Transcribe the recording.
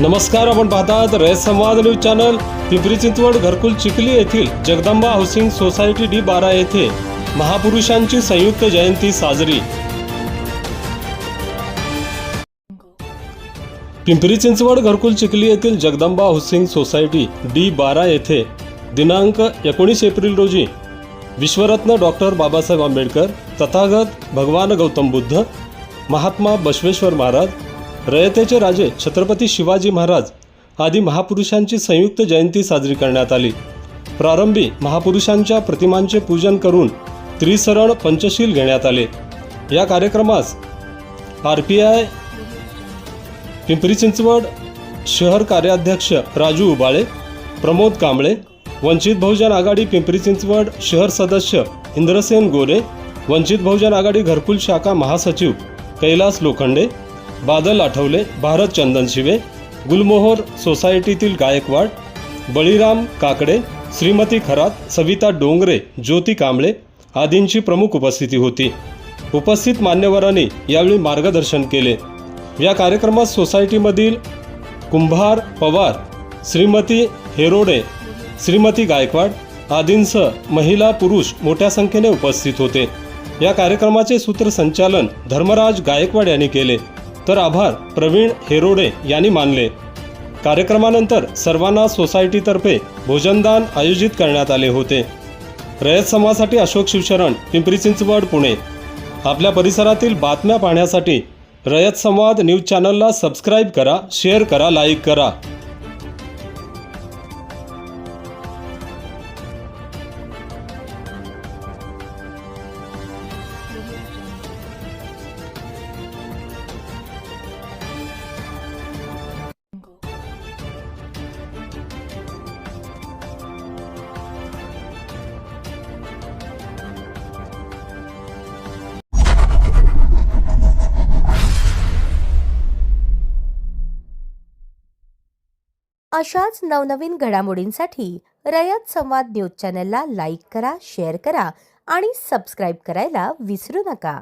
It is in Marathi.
नमस्कार, आपण पाहतात रयत संवाद न्यूज चॅनल। पिंपरी चिंचवड घरकुल चिखली येथील जगदंबा हाऊसिंग सोसायटी D12 येथे महापुरुषांची संयुक्त जयंती साजरी। पिंपरी चिंचवड घरकुल चिखली येथील जगदंबा हाऊसिंग सोसायटी D12 येथे दिनांक 19 एप्रिल रोजी विश्वरत्न डॉक्टर बाबासाहेब आंबेडकर, तथागत भगवान गौतम बुद्ध, महात्मा बसवेश्वर महाराज, रयतेचे राजे छत्रपती शिवाजी महाराज आदी महापुरुषांची संयुक्त जयंती साजरी करण्यात आली। प्रारंभी महापुरुषांच्या प्रतिमांचे पूजन करून त्रिसरण पंचशील घेण्यात आले। या कार्यक्रमास RPI पिंपरी चिंचवड शहर कार्याध्यक्ष राजू उबाळे, प्रमोद कांबळे, वंचित बहुजन आघाडी पिंपरी चिंचवड शहर सदस्य इंद्रसेन गोरे, वंचित बहुजन आघाडी घरकुल शाखा महासचिव कैलास लोखंडे, बादल आठवले, भारत चंदनशिवे, गुलमोहर सोसायटीतील गायकवाड, बळीराम काकडे, श्रीमती खरात, सविता डोंगरे, ज्योती कांबळे आदींची प्रमुख उपस्थिती होती। उपस्थित मान्यवरांनी यावेळी मार्गदर्शन केले। या कार्यक्रमात सोसायटीमधील कुंभार पवार, श्रीमती हेरोडे, श्रीमती गायकवाड आदींसह महिला पुरुष मोठ्या संख्येने उपस्थित होते। या कार्यक्रमाचे सूत्रसंचालन धर्मराज गायकवाड यांनी केले, तर आभार प्रवीण हेरोडे यांनी मानले। कार्यक्रमानंतर सर्वांना सोसायटीतर्फे भोजनदान आयोजित करण्यात आले होते। रयत समाजासाठी अशोक शिवशरण, पिंपरी चिंचवड, पुणे। आपल्या परिसरातील बातम्या पाहण्यासाठी रयत संवाद न्यूज चॅनलला सबस्क्राईब करा, शेअर करा, लाईक करा। अशाच नवनवीन घडामोडींसाठी रयत संवाद न्यूज चॅनलला लाईक करा, शेअर करा आणि सबस्क्राईब करायला विसरू नका।